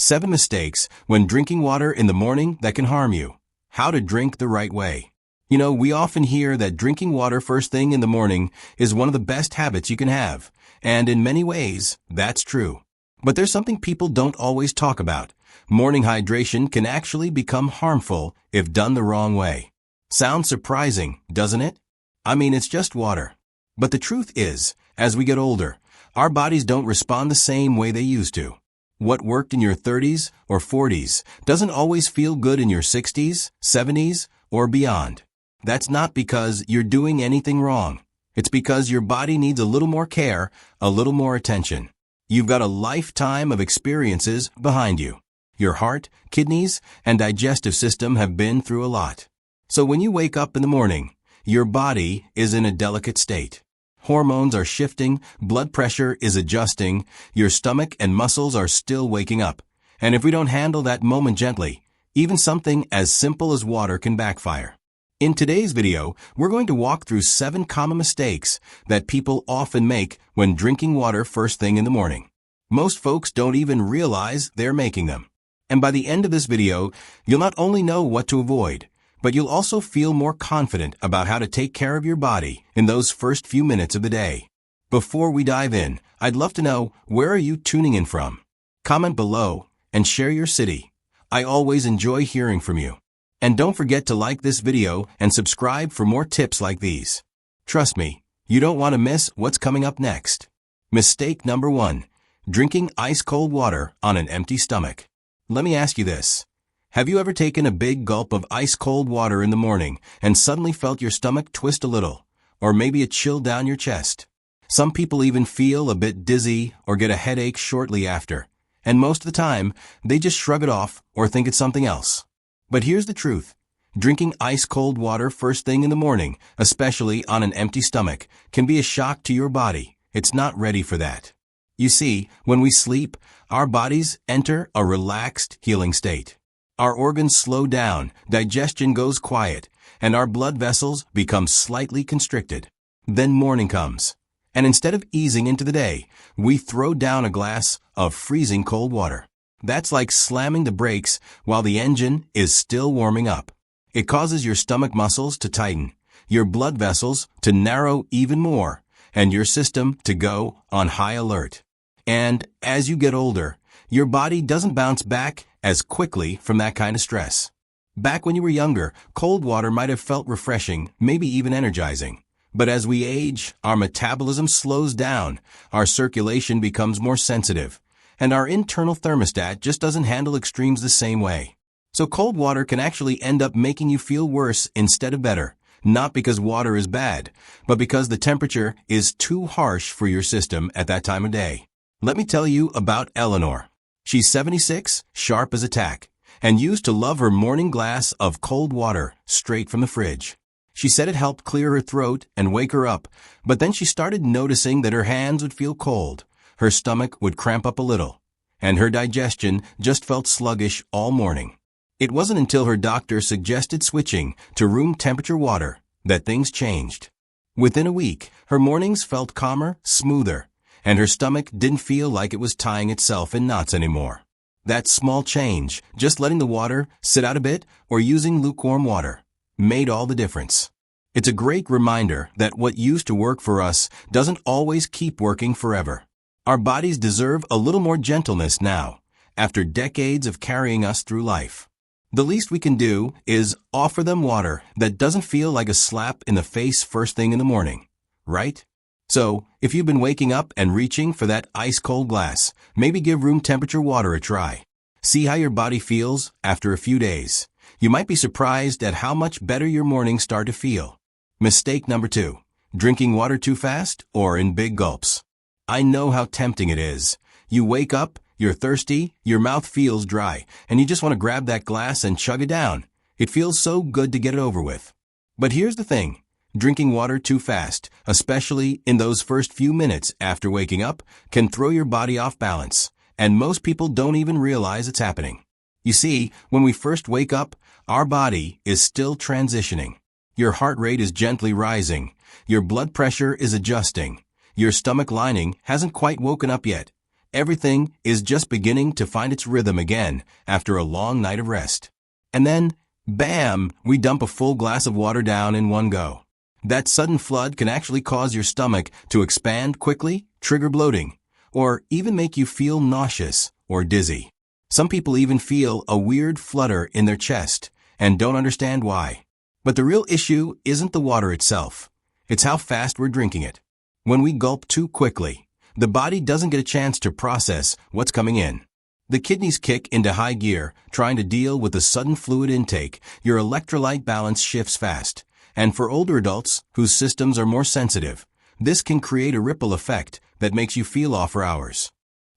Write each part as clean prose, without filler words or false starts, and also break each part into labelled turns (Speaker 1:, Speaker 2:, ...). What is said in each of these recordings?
Speaker 1: 7 mistakes when drinking water in the morning that can harm you. How to drink the right way. We often hear that drinking water first thing in the morning is one of the best habits you can have, and in many ways, that's true. But there's something people don't always talk about. Morning hydration can actually become harmful if done the wrong way. Sounds surprising, doesn't it? It's just water. But the truth is, as we get older, our bodies don't respond the same way they used to. What worked in your 30s or 40s doesn't always feel good in your 60s, 70s, or beyond. That's not because you're doing anything wrong. It's because your body needs a little more care, a little more attention. You've got a lifetime of experiences behind you. Your heart, kidneys, and digestive system have been through a lot. So when you wake up in the morning, your body is in a delicate state. Hormones are shifting, blood pressure is adjusting, your stomach and muscles are still waking up. And if we don't handle that moment gently, even something as simple as water can backfire. In today's video, we're going to walk through 7 common mistakes that people often make when drinking water first thing in the morning. Most folks don't even realize they're making them. And by the end of this video, you'll not only know what to avoid, but you'll also feel more confident about how to take care of your body in those first few minutes of the day. Before we dive in, I'd love to know, where are you tuning in from? Comment below and share your city. I always enjoy hearing from you. And don't forget to like this video and subscribe for more tips like these. Trust me, you don't want to miss what's coming up next. Mistake number 1. Drinking ice-cold water on an empty stomach. Let me ask you this. Have you ever taken a big gulp of ice-cold water in the morning and suddenly felt your stomach twist a little, or maybe a chill down your chest? Some people even feel a bit dizzy or get a headache shortly after, and most of the time, they just shrug it off or think it's something else. But here's the truth. Drinking ice-cold water first thing in the morning, especially on an empty stomach, can be a shock to your body. It's not ready for that. You see, when we sleep, our bodies enter a relaxed, healing state. Our organs slow down, digestion goes quiet, and our blood vessels become slightly constricted. Then morning comes, and instead of easing into the day, we throw down a glass of freezing cold water. That's like slamming the brakes while the engine is still warming up. It causes your stomach muscles to tighten, your blood vessels to narrow even more, and your system to go on high alert. And as you get older, your body doesn't bounce back as quickly from that kind of stress. Back when you were younger, cold water might have felt refreshing, maybe even energizing. But as we age, our metabolism slows down, our circulation becomes more sensitive, and our internal thermostat just doesn't handle extremes the same way. So cold water can actually end up making you feel worse instead of better, not because water is bad, but because the temperature is too harsh for your system at that time of day. Let me tell you about Eleanor. She's 76, sharp as a tack, and used to love her morning glass of cold water straight from the fridge. She said it helped clear her throat and wake her up, but then she started noticing that her hands would feel cold, her stomach would cramp up a little, and her digestion just felt sluggish all morning. It wasn't until her doctor suggested switching to room temperature water that things changed. Within a week, her mornings felt calmer, smoother, and her stomach didn't feel like it was tying itself in knots anymore. That small change, just letting the water sit out a bit or using lukewarm water, made all the difference. It's a great reminder that what used to work for us doesn't always keep working forever. Our bodies deserve a little more gentleness now, after decades of carrying us through life. The least we can do is offer them water that doesn't feel like a slap in the face first thing in the morning, right? So, if you've been waking up and reaching for that ice-cold glass, maybe give room temperature water a try. See how your body feels after a few days. You might be surprised at how much better your mornings start to feel. Mistake number 2. Drinking water too fast or in big gulps. I know how tempting it is. You wake up, you're thirsty, your mouth feels dry, and you just want to grab that glass and chug it down. It feels so good to get it over with. But here's the thing. Drinking water too fast, especially in those first few minutes after waking up, can throw your body off balance, and most people don't even realize it's happening. You see, when we first wake up, our body is still transitioning. Your heart rate is gently rising, your blood pressure is adjusting, your stomach lining hasn't quite woken up yet, Everything is just beginning to find its rhythm again after a long night of rest. And then, bam, we dump a full glass of water down in one go. That sudden flood can actually cause your stomach to expand quickly, trigger bloating, or even make you feel nauseous or dizzy. Some people even feel a weird flutter in their chest and don't understand why. But the real issue isn't the water itself. It's how fast we're drinking it. When we gulp too quickly, the body doesn't get a chance to process what's coming in. The kidneys kick into high gear, trying to deal with the sudden fluid intake. Your electrolyte balance shifts fast. And for older adults whose systems are more sensitive, this can create a ripple effect that makes you feel off for hours.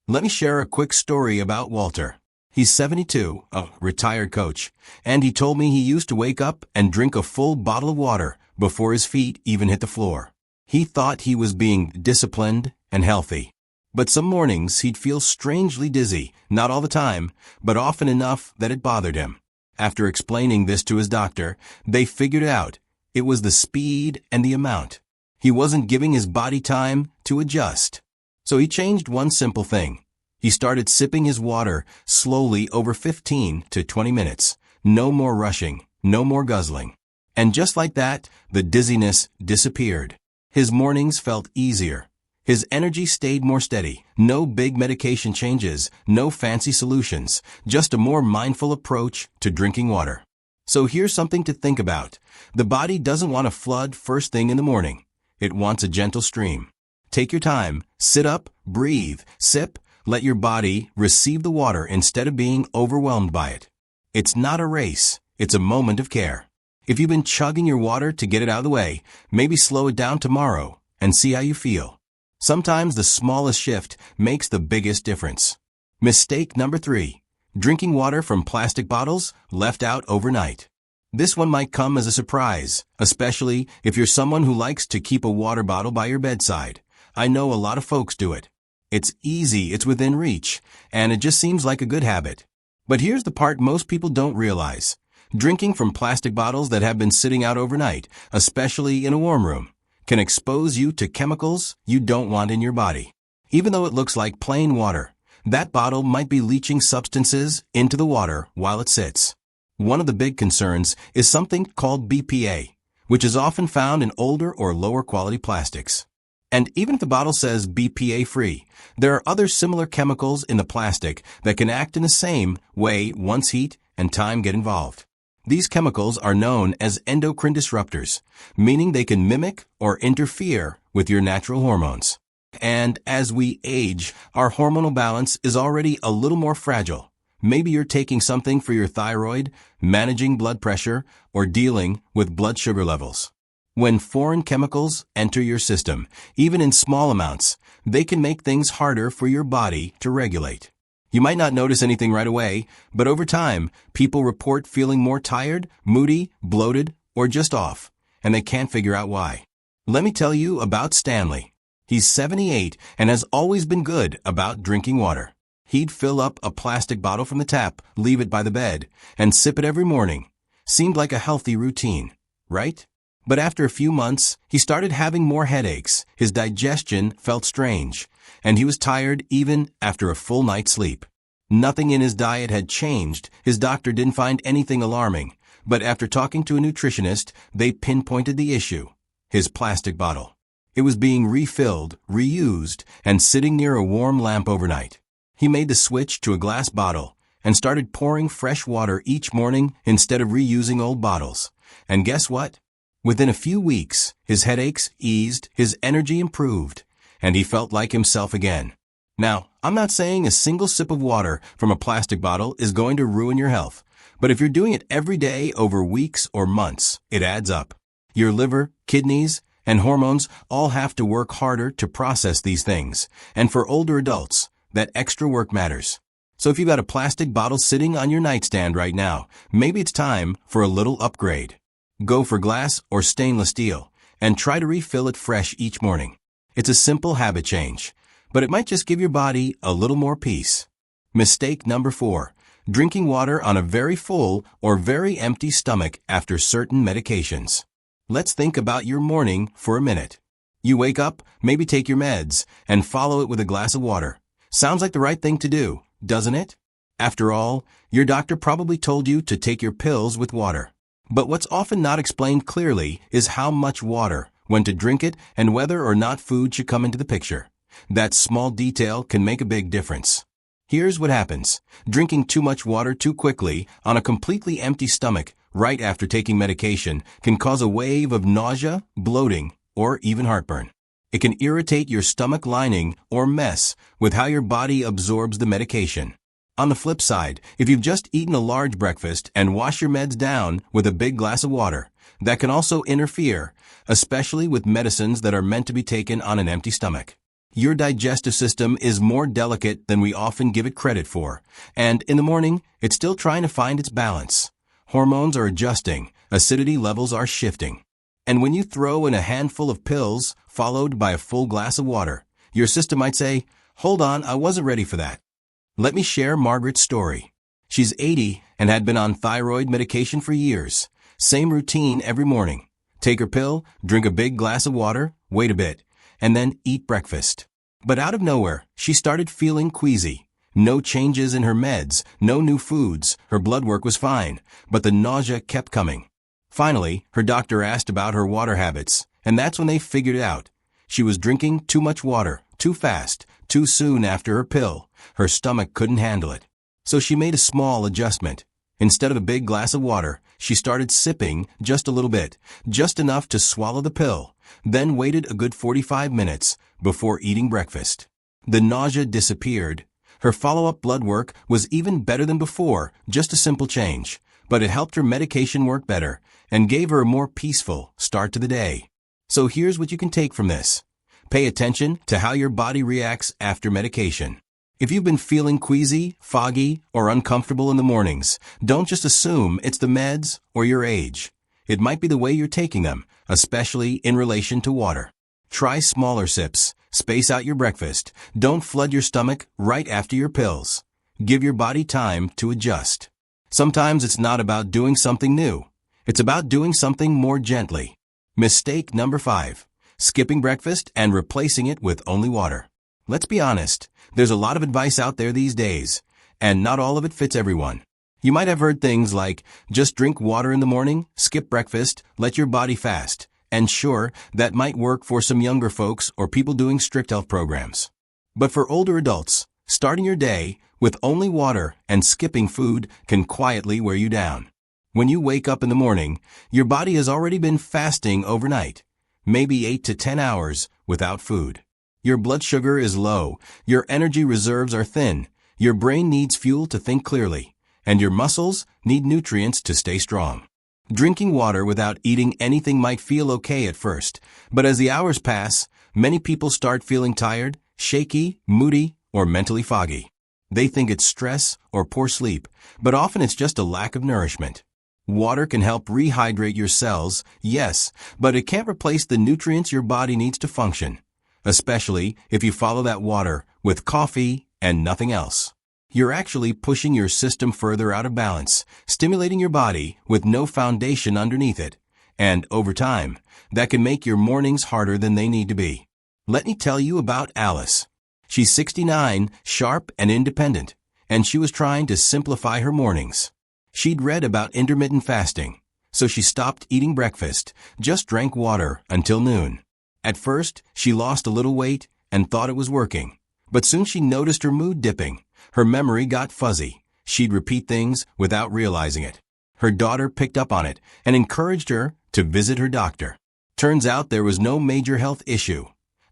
Speaker 1: Let me share a quick story about Walter. He's 72, a retired coach, and he told me he used to wake up and drink a full bottle of water before his feet even hit the floor. He thought he was being disciplined and healthy. But some mornings he'd feel strangely dizzy, not all the time, but often enough that it bothered him. After explaining this to his doctor, they figured out it was the speed and the amount. He wasn't giving his body time to adjust. So he changed one simple thing. He started sipping his water slowly over 15 to 20 minutes. No more rushing, no more guzzling. And just like that, the dizziness disappeared. His mornings felt easier. His energy stayed more steady. No big medication changes, no fancy solutions, just a more mindful approach to drinking water. So here's something to think about. The body doesn't want a flood first thing in the morning. It wants a gentle stream. Take your time, sit up, breathe, sip, let your body receive the water instead of being overwhelmed by it. It's not a race, it's a moment of care. If you've been chugging your water to get it out of the way, maybe slow it down tomorrow and see how you feel. Sometimes the smallest shift makes the biggest difference. Mistake number 3. Drinking water from plastic bottles left out overnight. This one might come as a surprise, especially if you're someone who likes to keep a water bottle by your bedside. I know a lot of folks do it. It's easy, it's within reach, and it just seems like a good habit. But here's the part most people don't realize. Drinking from plastic bottles that have been sitting out overnight, especially in a warm room, can expose you to chemicals you don't want in your body. Even though it looks like plain water, that bottle might be leaching substances into the water while it sits. One of the big concerns is something called BPA, which is often found in older or lower quality plastics. And even if the bottle says BPA-free, there are other similar chemicals in the plastic that can act in the same way once heat and time get involved. These chemicals are known as endocrine disruptors, meaning they can mimic or interfere with your natural hormones. And as we age, our hormonal balance is already a little more fragile. Maybe you're taking something for your thyroid, managing blood pressure, or dealing with blood sugar levels. When foreign chemicals enter your system, even in small amounts, they can make things harder for your body to regulate. You might not notice anything right away, but over time, people report feeling more tired, moody, bloated, or just off, and they can't figure out why. Let me tell you about Stanley. He's 78 and has always been good about drinking water. He'd fill up a plastic bottle from the tap, leave it by the bed, and sip it every morning. Seemed like a healthy routine, right? But after a few months, he started having more headaches, his digestion felt strange, and he was tired even after a full night's sleep. Nothing in his diet had changed. His doctor didn't find anything alarming, but after talking to a nutritionist, they pinpointed the issue: his plastic bottle. It was being refilled, reused, and sitting near a warm lamp overnight. He made the switch to a glass bottle and started pouring fresh water each morning instead of reusing old bottles. And guess what? Within a few weeks, his headaches eased, his energy improved, and he felt like himself again. Now, I'm not saying a single sip of water from a plastic bottle is going to ruin your health, but if you're doing it every day over weeks or months, it adds up. Your liver, kidneys, and hormones all have to work harder to process these things, and for older adults, that extra work matters. So if you've got a plastic bottle sitting on your nightstand right now, maybe it's time for a little upgrade. Go for glass or stainless steel, and try to refill it fresh each morning. It's a simple habit change, but it might just give your body a little more peace. Mistake number 4. Drinking water on a very full or very empty stomach after certain medications. Let's think about your morning for a minute. You wake up, maybe take your meds, and follow it with a glass of water. Sounds like the right thing to do, doesn't it? After all, your doctor probably told you to take your pills with water. But what's often not explained clearly is how much water, when to drink it, and whether or not food should come into the picture. That small detail can make a big difference. Here's what happens. Drinking too much water too quickly on a completely empty stomach right after taking medication can cause a wave of nausea, bloating, or even heartburn. It can irritate your stomach lining or mess with how your body absorbs the medication. On the flip side, if you've just eaten a large breakfast and wash your meds down with a big glass of water, that can also interfere, especially with medicines that are meant to be taken on an empty stomach. Your digestive system is more delicate than we often give it credit for, and in the morning, it's still trying to find its balance. Hormones are adjusting, acidity levels are shifting. And when you throw in a handful of pills, followed by a full glass of water, your system might say, "Hold on, I wasn't ready for that." Let me share Margaret's story. She's 80 and had been on thyroid medication for years. Same routine every morning. Take her pill, drink a big glass of water, wait a bit, and then eat breakfast. But out of nowhere, she started feeling queasy. No changes in her meds, no new foods, her blood work was fine, but the nausea kept coming. Finally, her doctor asked about her water habits, and that's when they figured it out. She was drinking too much water, too fast, too soon after her pill. Her stomach couldn't handle it. So she made a small adjustment. Instead of a big glass of water, she started sipping just a little bit, just enough to swallow the pill, then waited a good 45 minutes before eating breakfast. The nausea disappeared. Her follow-up blood work was even better than before, just a simple change. But it helped her medication work better and gave her a more peaceful start to the day. So here's what you can take from this. Pay attention to how your body reacts after medication. If you've been feeling queasy, foggy, or uncomfortable in the mornings, don't just assume it's the meds or your age. It might be the way you're taking them, especially in relation to water. Try smaller sips. Space out your breakfast. Don't flood your stomach right after your pills. Give your body time to adjust. Sometimes it's not about doing something new. It's about doing something more gently. Mistake number 5. Skipping breakfast and replacing it with only water. Let's be honest, there's a lot of advice out there these days, and not all of it fits everyone. You might have heard things like, just drink water in the morning, skip breakfast, let your body fast. And sure, that might work for some younger folks or people doing strict health programs. But for older adults, starting your day with only water and skipping food can quietly wear you down. When you wake up in the morning, your body has already been fasting overnight, maybe 8 to 10 hours without food. Your blood sugar is low, your energy reserves are thin, your brain needs fuel to think clearly, and your muscles need nutrients to stay strong. Drinking water without eating anything might feel okay at first, but as the hours pass, many people start feeling tired, shaky, moody, or mentally foggy. They think it's stress or poor sleep, but often it's just a lack of nourishment. Water can help rehydrate your cells, yes, but it can't replace the nutrients your body needs to function, especially if you follow that water with coffee and nothing else. You're actually pushing your system further out of balance, stimulating your body with no foundation underneath it. And over time, that can make your mornings harder than they need to be. Let me tell you about Alice. She's 69, sharp and independent, and she was trying to simplify her mornings. She'd read about intermittent fasting, so she stopped eating breakfast, just drank water until noon. At first, she lost a little weight and thought it was working, but soon she noticed her mood dipping. Her memory got fuzzy. She'd repeat things without realizing it. Her daughter picked up on it and encouraged her to visit her doctor. Turns out there was no major health issue.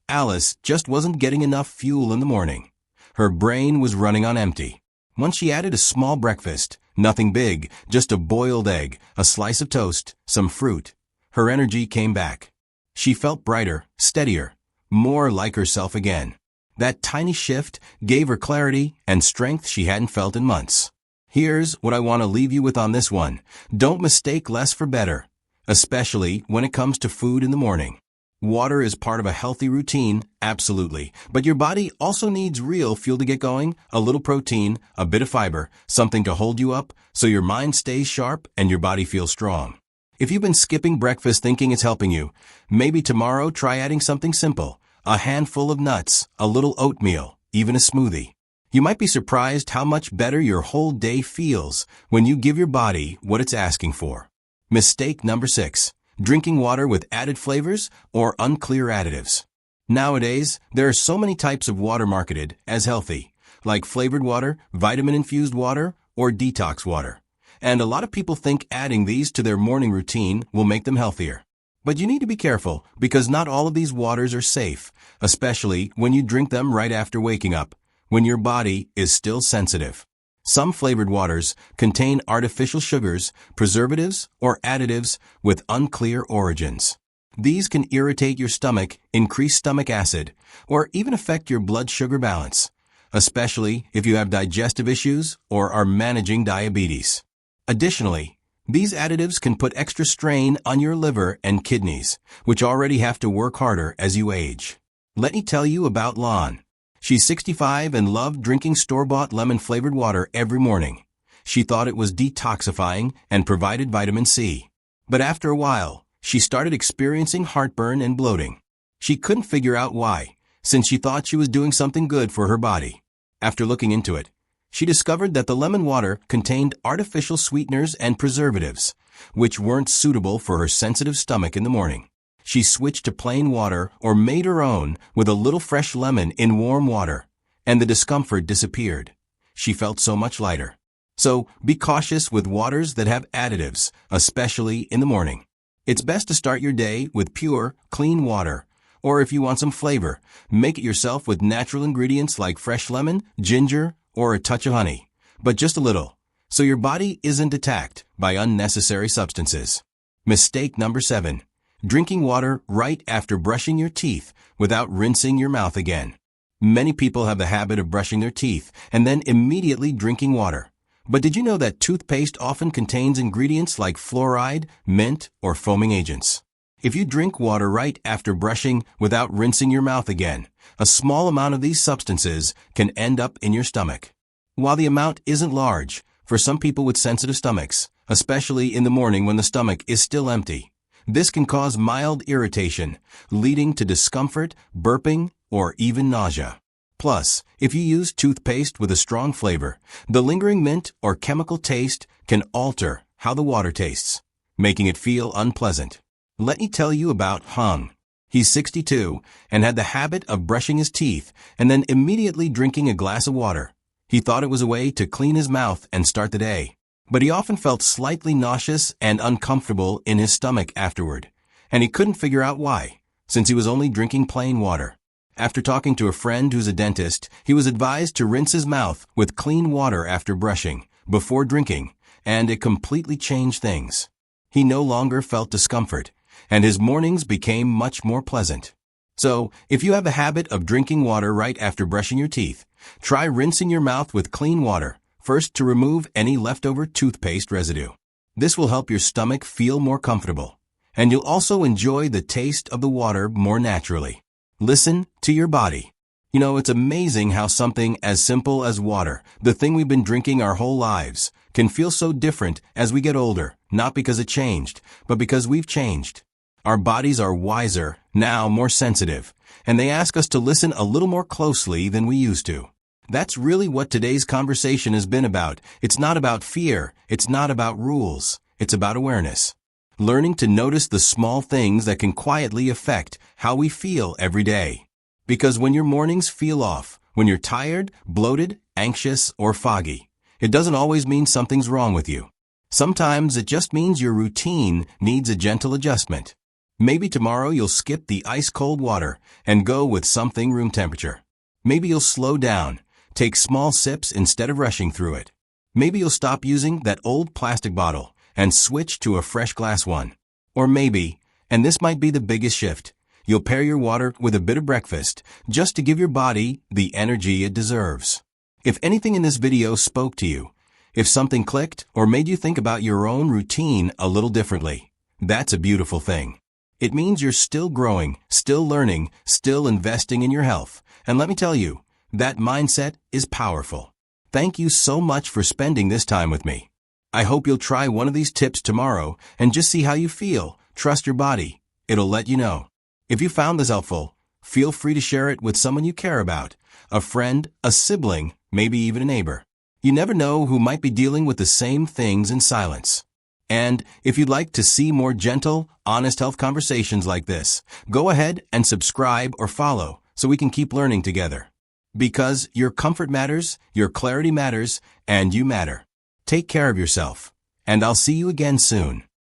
Speaker 1: Alice just wasn't getting enough fuel in the morning. Her brain was running on empty. Once she added a small breakfast, nothing big, just a boiled egg, a slice of toast, some fruit, her energy came back. She felt brighter, steadier, more like herself again. That tiny shift gave her clarity and strength she hadn't felt in months. Here's what I want to leave you with on this one. Don't mistake less for better, especially when it comes to food in the morning. Water is part of a healthy routine, absolutely, but your body also needs real fuel to get going, a little protein, a bit of fiber, something to hold you up so your mind stays sharp and your body feels strong. If you've been skipping breakfast thinking it's helping you, maybe tomorrow try adding something simple. A handful of nuts, a little oatmeal, even a smoothie. You might be surprised how much better your whole day feels when you give your body what it's asking for. Mistake number 6. Drinking water with added flavors or unclear additives. Nowadays, there are so many types of water marketed as healthy, like flavored water, vitamin-infused water, or detox water. And a lot of people think adding these to their morning routine will make them healthier. But you need to be careful because not all of these waters are safe, especially when you drink them right after waking up, when your body is still sensitive. Some flavored waters contain artificial sugars, preservatives, or additives with unclear origins. These can irritate your stomach, increase stomach acid, or even affect your blood sugar balance, especially if you have digestive issues or are managing diabetes. Additionally, these additives can put extra strain on your liver and kidneys, which already have to work harder as you age. Let me tell you about Lon. She's 65 and loved drinking store-bought lemon-flavored water every morning. She thought it was detoxifying and provided vitamin C. But after a while, she started experiencing heartburn and bloating. She couldn't figure out why, since she thought she was doing something good for her body. After looking into it, she discovered that the lemon water contained artificial sweeteners and preservatives, which weren't suitable for her sensitive stomach in the morning. She switched to plain water or made her own with a little fresh lemon in warm water, and the discomfort disappeared. She felt so much lighter. So, be cautious with waters that have additives, especially in the morning. It's best to start your day with pure, clean water, or if you want some flavor, make it yourself with natural ingredients like fresh lemon, ginger, or a touch of honey, but just a little, so your body isn't attacked by unnecessary substances. Mistake number 7. Drinking water right after brushing your teeth without rinsing your mouth again. Many people have the habit of brushing their teeth and then immediately drinking water. But did you know that toothpaste often contains ingredients like fluoride, mint, or foaming agents? If you drink water right after brushing without rinsing your mouth again, a small amount of these substances can end up in your stomach. While the amount isn't large, for some people with sensitive stomachs, especially in the morning when the stomach is still empty, this can cause mild irritation, leading to discomfort, burping, or even nausea. Plus, if you use toothpaste with a strong flavor, the lingering mint or chemical taste can alter how the water tastes, making it feel unpleasant. Let me tell you about Hung. He's 62 and had the habit of brushing his teeth and then immediately drinking a glass of water. He thought it was a way to clean his mouth and start the day. But he often felt slightly nauseous and uncomfortable in his stomach afterward, and he couldn't figure out why, since he was only drinking plain water. After talking to a friend who's a dentist, he was advised to rinse his mouth with clean water after brushing, before drinking, and it completely changed things. He no longer felt discomfort, and his mornings became much more pleasant. So, if you have a habit of drinking water right after brushing your teeth, try rinsing your mouth with clean water, first to remove any leftover toothpaste residue. This will help your stomach feel more comfortable, and you'll also enjoy the taste of the water more naturally. Listen to your body. You know, it's amazing how something as simple as water, the thing we've been drinking our whole lives, can feel so different as we get older, not because it changed, but because we've changed. Our bodies are wiser, now more sensitive, and they ask us to listen a little more closely than we used to. That's really what today's conversation has been about. It's not about fear. It's not about rules. It's about awareness. Learning to notice the small things that can quietly affect how we feel every day. Because when your mornings feel off, when you're tired, bloated, anxious, or foggy, it doesn't always mean something's wrong with you. Sometimes it just means your routine needs a gentle adjustment. Maybe tomorrow you'll skip the ice-cold water and go with something room temperature. Maybe you'll slow down. Take small sips instead of rushing through it. Maybe you'll stop using that old plastic bottle and switch to a fresh glass one. Or maybe, and this might be the biggest shift, you'll pair your water with a bit of breakfast just to give your body the energy it deserves. If anything in this video spoke to you, if something clicked or made you think about your own routine a little differently, that's a beautiful thing. It means you're still growing, still learning, still investing in your health. And let me tell you, that mindset is powerful. Thank you so much for spending this time with me. I hope you'll try one of these tips tomorrow and just see how you feel. Trust your body. It'll let you know. If you found this helpful, feel free to share it with someone you care about. a friend, a sibling, maybe even a neighbor. You never know who might be dealing with the same things in silence. And if you'd like to see more gentle, honest health conversations like this, go ahead and subscribe or follow so we can keep learning together. Because your comfort matters, your clarity matters, and you matter. Take care of yourself, and I'll see you again soon.